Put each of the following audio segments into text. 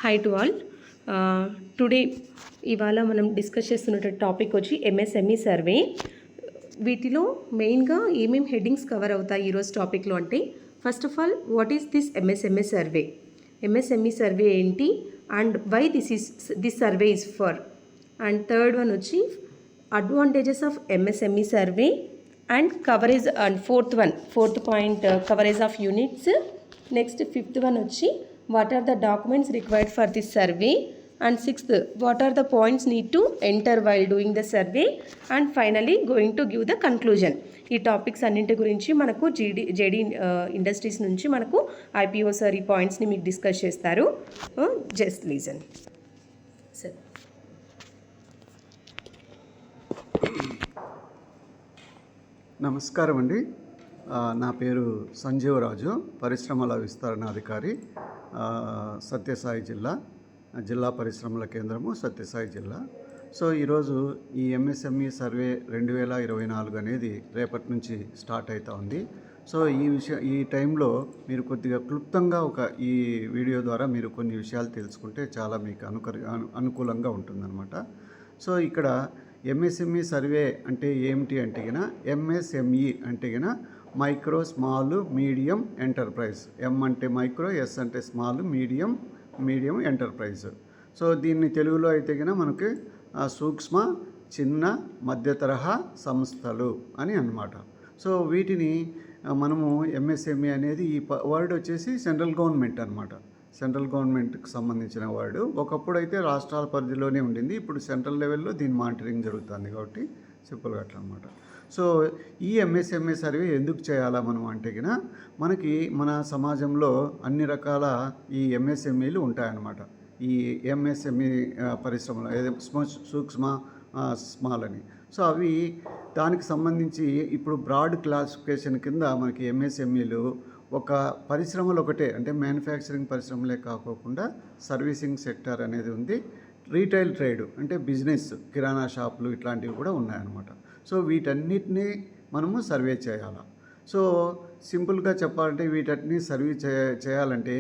Hi to all. Today ఇవాళ మనం discuss చేస్తున్న టాపిక్ వచ్చి ఎంఎస్ఎంఈ సర్వే. వీటిలో మెయిన్గా ఏమేమి హెడ్డింగ్స్ కవర్ అవుతాయి ఈరోజు టాపిక్లో అంటే, first of all what is this MSME survey, MSME survey ఏంటి and why this survey is for. And third one వచ్చి advantages of MSME survey and coverage. And fourth point coverage of units. Next fifth one వచ్చి what are the documents required for this survey, and sixth what are the points need to enter while doing the survey, and finally going to give the conclusion. ఈ topics అన్నింటి గురించి మనకు JD industries నుంచి మనకు IPO sir ఈ పాయింట్స్ని మీకు discuss చేస్తారు. Just listen sir. నమస్కారం అండి. నా పేరు సంజీవరాజు, పరిశ్రమల విస్తరణాధికారి, సత్యసాయి జిల్లా పరిశ్రమల కేంద్రము సత్యసాయి జిల్లా. సో ఈరోజు ఈ ఎంఎస్ఎంఈ సర్వే 2024 అనేది రేపటి నుంచి స్టార్ట్ అవుతూ ఉంది. సో ఈ టైంలో మీరు కొద్దిగా క్లుప్తంగా ఈ వీడియో ద్వారా మీరు కొన్ని విషయాలు తెలుసుకుంటే చాలా మీకు అనుకూలంగా ఉంటుందన్నమాట. సో ఇక్కడ ఎంఎస్ఎంఈ సర్వే అంటే ఏమిటి అంటే గిన, ఎంఎస్ఎంఈ అంటే గిన మైక్రో, స్మాల్, మీడియం ఎంటర్ప్రైజ్. ఎం అంటే మైక్రో, ఎస్ అంటే స్మాల్, మీడియం ఎంటర్ప్రైజ్. సో దీన్ని తెలుగులో అయితే గిన మనకి సూక్ష్మ, చిన్న, మధ్య తరహా సంస్థలు అని అన్నమాట. సో వీటిని మనము ఎంఎస్ఎంఈ అనేది ఈ వర్డ్ వచ్చేసి సెంట్రల్ గవర్నమెంట్ అనమాట. సెంట్రల్ గవర్నమెంట్కి సంబంధించిన వర్డ్. ఒకప్పుడు అయితే రాష్ట్రాల పరిధిలోనే ఉండింది, ఇప్పుడు సెంట్రల్ లెవెల్లో దీని మానిటరింగ్ జరుగుతుంది కాబట్టి సింపుల్గా అట్లా అనమాట. సో ఈ ఎంఎస్ఎంఈ సర్వే ఎందుకు చేయాలా మనం అంటే గిన, మనకి మన సమాజంలో అన్ని రకాల ఈ ఎంఎస్ఎంఈలు ఉంటాయన్నమాట. ఈ ఎంఎస్ఎంఈ పరిశ్రమలు సూక్ష్మ, స్మాల్ అని. సో అవి దానికి సంబంధించి ఇప్పుడు బ్రాడ్ క్లాసిఫికేషన్ కింద మనకి ఎంఎస్ఎంఈలు ఒక పరిశ్రమలు ఒకటే, అంటే మ్యానుఫ్యాక్చరింగ్ పరిశ్రమలే కాకోకుండా సర్వీసింగ్ సెక్టర్ అనేది ఉంది, రీటైల్ ట్రేడ్ అంటే బిజినెస్, కిరాణా షాపులు ఇట్లాంటివి కూడా ఉన్నాయన్నమాట. సో వీటన్నిటినీ మనము సర్వే చేయాలి. సో సింపుల్గా చెప్పాలంటే వీటన్నిటిని సర్వే చేయాలంటే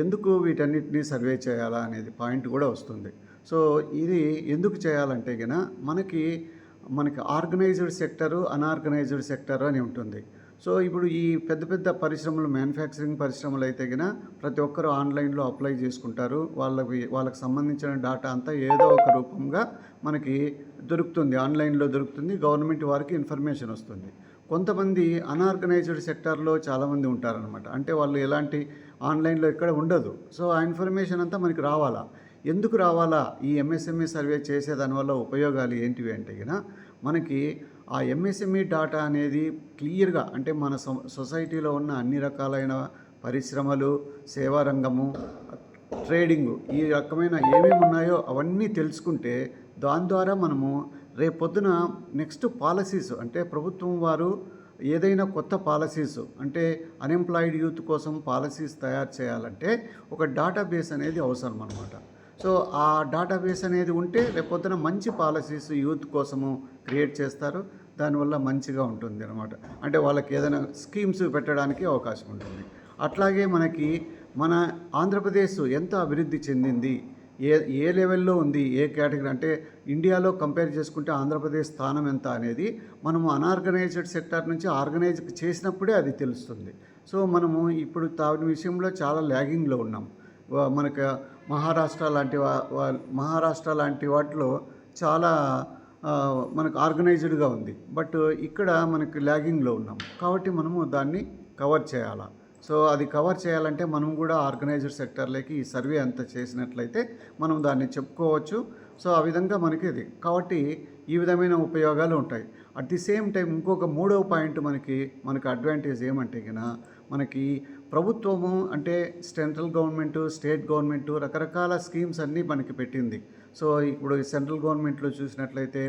ఎందుకు వీటన్నిటిని సర్వే చేయాలా అనేది పాయింట్ కూడా వస్తుంది. సో ఇది ఎందుకు చేయాలంటే గిన మనకి ఆర్గనైజ్డ్ సెక్టరు, అన్ఆర్గనైజ్డ్ సెక్టర్ అని ఉంటుంది. సో ఇప్పుడు ఈ పెద్ద పరిశ్రమలు, మ్యానుఫ్యాక్చరింగ్ పరిశ్రమలు అయితే గిన ప్రతి ఒక్కరు ఆన్లైన్లో అప్లై చేసుకుంటారు. వాళ్ళకి సంబంధించిన డేటా అంతా ఏదో ఒక రూపంగా మనకి దొరుకుతుంది, ఆన్లైన్లో దొరుకుతుంది, గవర్నమెంట్ వారికి ఇన్ఫర్మేషన్ వస్తుంది. కొంతమంది అన్ఆర్గనైజ్డ్ సెక్టార్లో చాలామంది ఉంటారనమాట. అంటే వాళ్ళు ఎలాంటి ఆన్లైన్లో ఎక్కడ ఉండదు. సో ఆ ఇన్ఫర్మేషన్ అంతా మనకి రావాలా. ఎందుకు రావాలా? ఈ ఎంఎస్ఎంఈ సర్వే చేసేదానివల్ల ఉపయోగాలు ఏంటివి అంటే గిన, మనకి ఆ ఎంఎస్ఎంఈ డాటా అనేది క్లియర్గా, అంటే మన సొసైటీలో ఉన్న అన్ని రకాలైన పరిశ్రమలు, సేవా రంగము, ట్రేడింగు, ఈ రకమైన ఏమేమి ఉన్నాయో అవన్నీ తెలుసుకుంటే దాని ద్వారా మనము రేపొద్దున నెక్స్ట్ పాలసీస్, అంటే ప్రభుత్వం వారు ఏదైనా కొత్త పాలసీస్, అంటే అన్ఎంప్లాయిడ్ యూత్ కోసం పాలసీస్ తయారు చేయాలంటే ఒక డేటాబేస్ అనేది అవసరం అన్నమాట. సో ఆ డేటాబేస్ అనేది ఉంటే రేపొద్దున మంచి పాలసీస్ యూత్ కోసము క్రియేట్ చేస్తారు. దానివల్ల మంచిగా ఉంటుంది అనమాట. అంటే వాళ్ళకి ఏదైనా స్కీమ్స్ పెట్టడానికి అవకాశం ఉంటుంది. అట్లాగే మన ఆంధ్రప్రదేశ్ ఎంత అభివృద్ధి చెందింది, ఏ లెవెల్లో ఉంది, ఏ కేటగిరీ, అంటే ఇండియాలో కంపేర్ చేసుకుంటే ఆంధ్రప్రదేశ్ స్థానం ఎంత అనేది మనము అన్ఆర్గనైజ్డ్ సెక్టార్ నుంచి ఆర్గనైజ్ చేసినప్పుడే అది తెలుస్తుంది. సో మనము ఇప్పుడు దాని విషయంలో చాలా ల్యాగింగ్లో ఉన్నాం. మనకు మహారాష్ట్ర లాంటి వాటిలో చాలా మనకు ఆర్గనైజ్డ్గా ఉంది. బట్ ఇక్కడ మనకు ల్యాగింగ్లో ఉన్నాం కాబట్టి మనము దాన్ని కవర్ చేయాలా. సో అది కవర్ చేయాలంటే మనం కూడా ఆర్గనైజ్డ్ సెక్టర్లోకి ఈ సర్వే అంతా చేసినట్లయితే మనం దాన్ని చెప్పుకోవచ్చు. సో ఆ విధంగా మనకి ఇది కాబట్టి ఈ విధమైన ఉపయోగాలు ఉంటాయి. అట్ ది సేమ్ టైం ఇంకొక మూడవ పాయింట్ మనకి అడ్వాంటేజ్ ఏమంటే గిన, మనకి ప్రభుత్వము అంటే సెంట్రల్ గవర్నమెంటు, స్టేట్ గవర్నమెంటు రకరకాల స్కీమ్స్ అన్నీ మనకి పెట్టింది. సో ఇప్పుడు సెంట్రల్ గవర్నమెంట్లో చూసినట్లయితే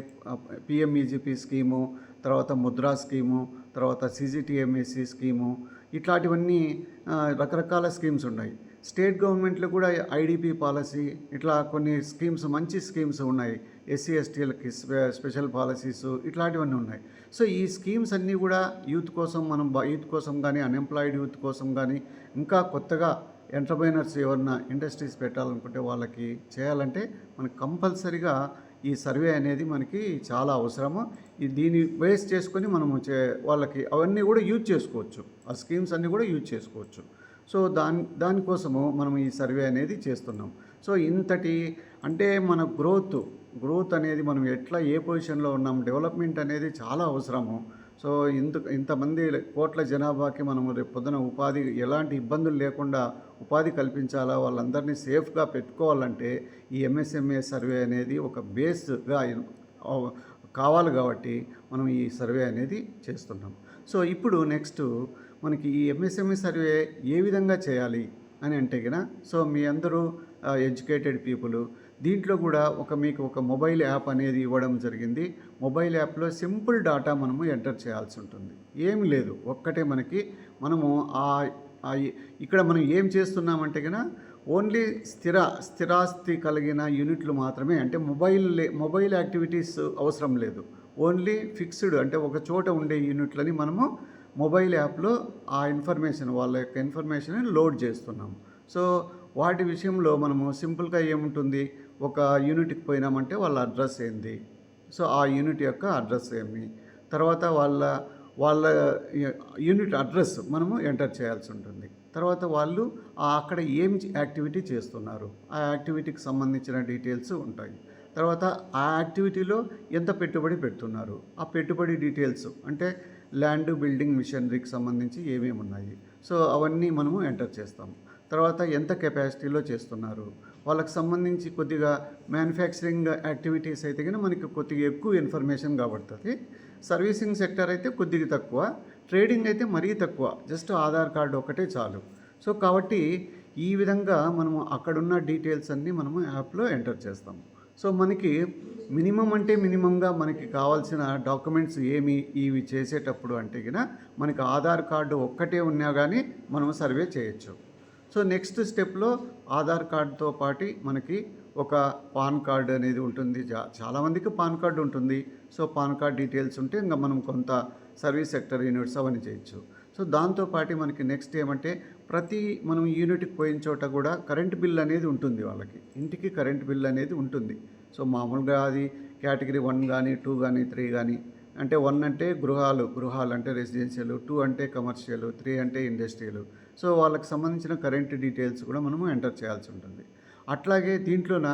పిఎంఈజీపీ స్కీము, తర్వాత ముద్రా స్కీము, తర్వాత సిజిటిఎంఎస్సి స్కీము, ఇట్లాంటివన్నీ రకరకాల స్కీమ్స్ ఉన్నాయి. స్టేట్ గవర్నమెంట్లో కూడా ఐడిపి పాలసీ, ఇట్లా కొన్ని స్కీమ్స్, మంచి స్కీమ్స్ ఉన్నాయి. ఎస్సీ ఎస్టీలకి స్పెషల్ పాలసీస్ ఇట్లాంటివన్నీ ఉన్నాయి. సో ఈ స్కీమ్స్ అన్నీ కూడా యూత్ కోసం కానీ, అన్ఎంప్లాయిడ్ యూత్ కోసం కానీ, ఇంకా కొత్తగా ఎంటర్ప్రైనర్స్ ఎవరన్నా ఇండస్ట్రీస్ పెట్టాలనుకుంటే వాళ్ళకి చేయాలంటే మనకు కంపల్సరిగా ఈ సర్వే అనేది మనకి చాలా అవసరము. దీన్ని బేస్ చేసుకొని మనము వాళ్ళకి అవన్నీ కూడా యూజ్ చేసుకోవచ్చు, ఆ స్కీమ్స్ అన్నీ కూడా యూజ్ చేసుకోవచ్చు. సో దానికోసము మనం ఈ సర్వే అనేది చేస్తున్నాం. సో ఇంతటి అంటే మన గ్రోత్ అనేది మనం ఎట్లా ఏ పొజిషన్లో ఉన్నాం, డెవలప్మెంట్ అనేది చాలా అవసరము. సో ఇంతమంది కోట్ల జనాభాకి మనము రేపు పొద్దున ఉపాధి ఎలాంటి ఇబ్బందులు లేకుండా ఉపాధి కల్పించాలా, వాళ్ళందరినీ సేఫ్గా పెట్టుకోవాలంటే ఈ ఎంఎస్ఎంఏ సర్వే అనేది ఒక బేస్గా కావాలి కాబట్టి మనం ఈ సర్వే అనేది చేస్తున్నాం. సో ఇప్పుడు నెక్స్ట్ మనకి ఈ ఎంఎస్ఎంఈ సర్వే ఏ విధంగా చేయాలి అని అంటే కనుక, సో మీ అందరూ ఎడ్యుకేటెడ్ పీపుల్, దీంట్లో కూడా మీకు ఒక మొబైల్ యాప్ అనేది ఇవ్వడం జరిగింది. మొబైల్ యాప్లో సింపుల్ డాటా మనము ఎంటర్ చేయాల్సి ఉంటుంది. ఏమి లేదు, ఒక్కటే మనము ఇక్కడ మనం ఏం చేస్తున్నామంటే కనుక ఓన్లీ స్థిరాస్తి కలిగిన యూనిట్లు మాత్రమే, అంటే మొబైల్ యాక్టివిటీస్ అవసరం లేదు. ఓన్లీ ఫిక్స్డ్ అంటే ఒక చోట ఉండే యూనిట్లని మనము మొబైల్ యాప్లో ఆ ఇన్ఫర్మేషన్, వాళ్ళ యొక్క ఇన్ఫర్మేషన్ లోడ్ చేస్తున్నాము. సో వాటి విషయంలో మనము సింపుల్గా ఏముంటుంది, ఒక యూనిట్కి పోయినామంటే వాళ్ళ అడ్రస్ ఏంది, సో ఆ యూనిట్ యొక్క అడ్రస్ ఏమి, తర్వాత వాళ్ళ యూనిట్ అడ్రస్ మనము ఎంటర్ చేయాల్సి ఉంటుంది. తర్వాత వాళ్ళు అక్కడ ఏం యాక్టివిటీ చేస్తున్నారు, ఆ యాక్టివిటీకి సంబంధించిన డీటెయిల్స్ ఉంటాయి. తర్వాత ఆ యాక్టివిటీలో ఎంత పెట్టుబడి పెడుతున్నారు, ఆ పెట్టుబడి డీటెయిల్స్ అంటే ల్యాండ్, బిల్డింగ్, మిషనరీకి సంబంధించి ఏమేమి ఉన్నాయి, సో అవన్నీ మనము ఎంటర్ చేస్తాము. తర్వాత ఎంత కెపాసిటీలో చేస్తున్నారు, వాళ్ళకి సంబంధించి కొద్దిగా మ్యానుఫ్యాక్చరింగ్ యాక్టివిటీస్ అయితే కానీ మనకి కొద్దిగా ఎక్కువ ఇన్ఫర్మేషన్ కాబడుతుంది. సర్వీసింగ్ సెక్టర్ అయితే కొద్దిగా తక్కువ, ట్రేడింగ్ అయితే మరీ తక్కువ, జస్ట్ ఆధార్ కార్డు ఒకటే చాలు. సో కాబట్టి ఈ విధంగా మనము అక్కడున్న డీటెయిల్స్ అన్నీ మనము యాప్లో ఎంటర్ చేస్తాము. సో మనకి మినిమంగా మనకి కావాల్సిన డాక్యుమెంట్స్ ఇవి చేసేటప్పుడు అంటే కనుక మనకి ఆధార్ కార్డు ఒక్కటే ఉన్నా కానీ మనం సర్వే చేయొచ్చు. సో నెక్స్ట్ స్టెప్లో ఆధార్ కార్డుతో పాటు మనకి ఒక పాన్ కార్డు అనేది ఉంటుంది. చాలామందికి పాన్ కార్డు ఉంటుంది. సో పాన్ కార్డ్ డీటెయిల్స్ ఉంటే ఇంకా మనం కొంత సర్వీస్ సెక్టర్ యూనిట్స్ అవన్నీ చేయొచ్చు. సో దాంతోపాటు మనకి నెక్స్ట్ ఏమంటే మనం యూనిట్కి పోయిన చోట కూడా కరెంట్ బిల్ అనేది ఉంటుంది, వాళ్ళకి ఇంటికి కరెంట్ బిల్ అనేది ఉంటుంది. సో మామూలుగా అది కేటగిరీ 1 కానీ 2 కానీ 3 కానీ, అంటే 1 అంటే గృహాలు అంటే రెసిడెన్షియల్, 2 అంటే కమర్షియల్, 3 అంటే ఇండస్ట్రియల్. సో వాళ్ళకి సంబంధించిన కరెంట్ డీటెయిల్స్ కూడా మనము ఎంటర్ చేయాల్సి ఉంటుంది. అట్లాగే దీంట్లోన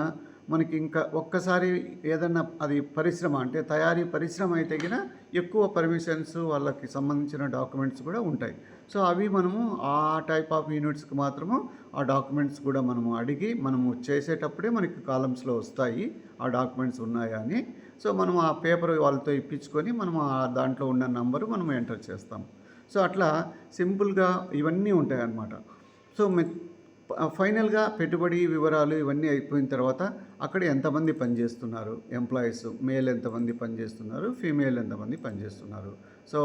మనకి ఇంకా ఒక్కసారి ఏదన్నా అది పరిశ్రమ అంటే తయారీ పరిశ్రమ అయితే గిన ఎక్కువ పర్మిషన్స్, వాళ్ళకి సంబంధించిన డాక్యుమెంట్స్ కూడా ఉంటాయి. సో అవి మనము ఆ టైప్ ఆఫ్ యూనిట్స్కి మాత్రము ఆ డాక్యుమెంట్స్ కూడా మనము అడిగి మనము చేసేటప్పుడే మనకి కాలమ్స్లో వస్తాయి ఆ డాక్యుమెంట్స్ ఉన్నాయా అని. సో మనం ఆ పేపర్ వాళ్ళతో ఇప్పించుకొని మనం దాంట్లో ఉన్న నంబరు మనం ఎంటర్ చేస్తాం. సో అట్లా సింపుల్గా ఇవన్నీ ఉంటాయి అన్నమాట. సో ఫైనల్గా పెట్టుబడి వివరాలు ఇవన్నీ అయిపోయిన తర్వాత అక్కడ ఎంతమంది పనిచేస్తున్నారు, ఎంప్లాయీస్ మేల్ ఎంతమంది పనిచేస్తున్నారు, ఫీమేల్ ఎంతమంది పనిచేస్తున్నారు, సో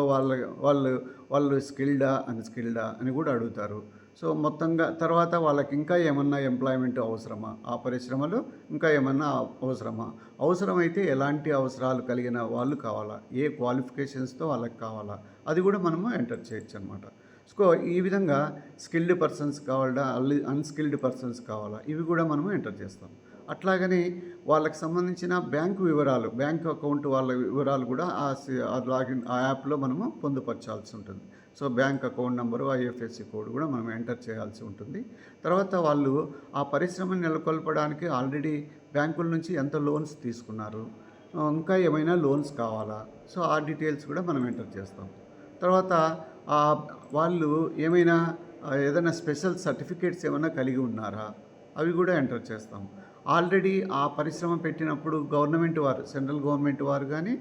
వాళ్ళు స్కిల్డా అన్స్కిల్డా అని కూడా అడుగుతారు. సో మొత్తంగా తర్వాత వాళ్ళకి ఇంకా ఏమన్నా ఎంప్లాయ్మెంట్ అవసరమా, ఆ పరిశ్రమలో ఇంకా ఏమన్నా అవసరమైతే ఎలాంటి అవసరాలు కలిగిన వాళ్ళు కావాలా, ఏ క్వాలిఫికేషన్స్తో వాళ్ళకి కావాలా, అది కూడా మనము ఎంటర్ చేయొచ్చు అనమాట. సో ఈ విధంగా స్కిల్డ్ పర్సన్స్ కావాలా, అన్స్కిల్డ్ పర్సన్స్ కావాలా, ఇవి కూడా మనము ఎంటర్ చేస్తాం. అట్లాగని వాళ్ళకి సంబంధించిన బ్యాంకు వివరాలు, బ్యాంక్ అకౌంట్ వాళ్ళ వివరాలు కూడా ఆ యాప్లో మనము పొందుపరచాల్సి ఉంటుంది. So bank account number, IFSC code కూడా మనం ఎంటర్ చేయాల్సి ఉంటుంది. తర్వాత వాళ్ళు ఆ పరిశ్రమను నెలకొల్పడానికి ఆల్రెడీ బ్యాంకుల నుంచి ఎంత లోన్స్ తీసుకున్నారు, ఇంకా ఏమైనా లోన్స్ కావాలా, సో ఆ డీటెయిల్స్ కూడా మనం ఎంటర్ చేస్తాం. తర్వాత వాళ్ళు ఏదైనా స్పెషల్ సర్టిఫికేట్స్ ఏమైనా కలిగి ఉన్నారా, అవి కూడా ఎంటర్ చేస్తాం. ఆల్రెడీ ఆ పరిశ్రమ పెట్టినప్పుడు గవర్నమెంట్ వారు, సెంట్రల్ గవర్నమెంట్ వారు కానీ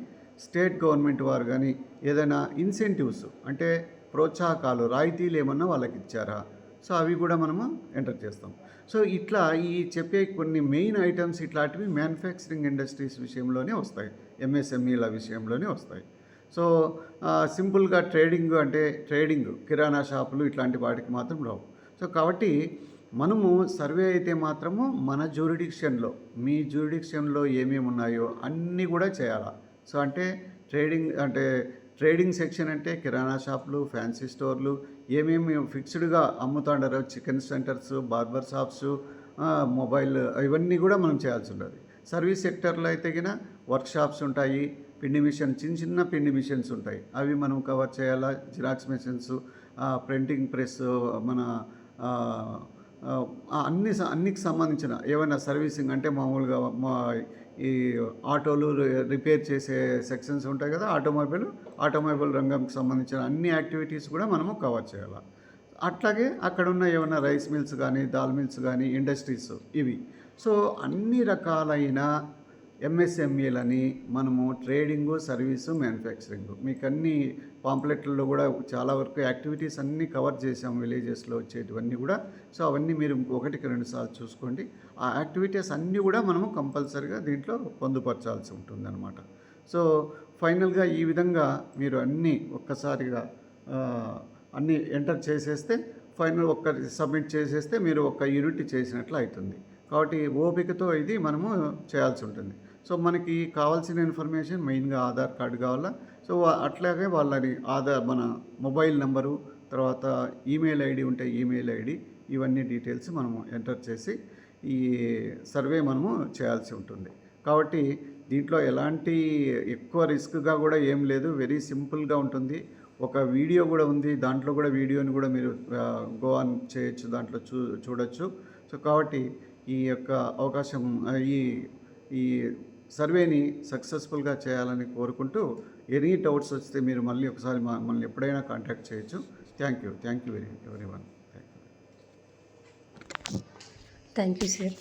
స్టేట్ గవర్నమెంట్ వారు కానీ ఏదైనా ఇన్సెంటివ్స్ అంటే ప్రోత్సాహకాలు, రాయితీలు ఏమన్నా వాళ్ళకి ఇచ్చారా, సో అవి కూడా మనము ఎంటర్ చేస్తాం. సో ఇట్లా ఈ చెప్పే కొన్ని మెయిన్ ఐటమ్స్ ఇట్లాంటివి మ్యానుఫ్యాక్చరింగ్ ఇండస్ట్రీస్ విషయంలోనే వస్తాయి, ఎంఎస్ఎంఈల విషయంలోనే వస్తాయి. సో సింపుల్గా ట్రేడింగ్ కిరాణా షాపులు ఇట్లాంటి వాటికి మాత్రం రావు. సో కాబట్టి మనము సర్వే అయితే మాత్రము మన జ్యూరిడిక్షన్లో, మీ జ్యూరిడిక్షన్లో ఏమేమి ఉన్నాయో అన్నీ కూడా చేయాలా. సో ట్రేడింగ్ సెక్షన్ అంటే కిరాణా షాపులు, ఫ్యాన్సీ స్టోర్లు, ఏమేమి ఫిక్స్డ్గా అమ్ముతాడారో chicken centers, barber shops, mobile ఇవన్నీ కూడా మనం చేయాల్సి ఉంటుంది. సర్వీస్ సెక్టర్లో అయితే గిన వర్క్ షాప్స్ ఉంటాయి, పిండి మిషన్, చిన్న చిన్న పిండి మిషన్స్ ఉంటాయి, అవి మనం కవర్ చేయాలా. జిరాక్స్ మిషన్స్, ప్రింటింగ్ ప్రెస్, మన అన్నికి సంబంధించిన ఏమైనా సర్వీసింగ్ అంటే మామూలుగా ఈ ఆటోలు రిపేర్ చేసే సెక్షన్స్ ఉంటాయి కదా, ఆటోమొబైల్ రంగంకి సంబంధించిన అన్ని యాక్టివిటీస్ కూడా మనము కవర్ చేయాలి. అట్లాగే అక్కడ ఉన్న ఏమైనా రైస్ మిల్స్ కానీ, దాల్ మిల్స్ కానీ, ఇండస్ట్రీస్ ఇవి. సో అన్ని రకాలైన ఎంఎస్ఎంఈలని మనము ట్రేడింగు, సర్వీసు, మ్యానుఫ్యాక్చరింగ్, మీకు అన్ని పాంప్లెట్లలో కూడా చాలా వరకు యాక్టివిటీస్ అన్నీ కవర్ చేసాం, విలేజెస్లో వచ్చేటివన్నీ కూడా. సో అవన్నీ మీరు 1-2 సార్లు చూసుకోండి. ఆ యాక్టివిటీస్ అన్నీ కూడా మనము కంపల్సరీగా దీంట్లో పొందుపరచాల్సి ఉంటుందన్నమాట. సో ఫైనల్గా ఈ విధంగా మీరు అన్నీ ఒక్కసారిగా అన్నీ ఎంటర్ చేసేస్తే, ఫైనల్ సబ్మిట్ చేసేస్తే మీరు ఒక్క యూనిట్ చేసినట్లు అవుతుంది. కాబట్టి ఓపికతో ఇది మనము చేయాల్సి ఉంటుంది. సో మనకి కావాల్సిన ఇన్ఫర్మేషన్ మెయిన్గా ఆధార్ కార్డు కావాలా. సో అట్లాగే వాళ్ళని మన మొబైల్ నెంబరు, తర్వాత ఈమెయిల్ ఐడి ఉంటే ఈమెయిల్ ఐడి, ఇవన్నీ డీటెయిల్స్ మనము ఎంటర్ చేసి ఈ సర్వే మనము చేయాల్సి ఉంటుంది. కాబట్టి దీంట్లో ఎలాంటి ఎక్కువ రిస్క్గా కూడా ఏం లేదు, వెరీ సింపుల్గా ఉంటుంది. ఒక వీడియో కూడా ఉంది, దాంట్లో కూడా వీడియోని కూడా మీరు గో ఆన్ చేయొచ్చు, దాంట్లో చూడొచ్చు. సో కాబట్టి ఈ యొక్క అవకాశం, ఈ సర్వేని సక్సెస్ఫుల్గా చేయాలని కోరుకుంటూ, ఎనీ డౌట్స్ వస్తే మీరు మళ్ళీ ఒకసారి మమ్మల్ని ఎప్పుడైనా కాంటాక్ట్ చేయొచ్చు. Thank you very one. Thank you sir.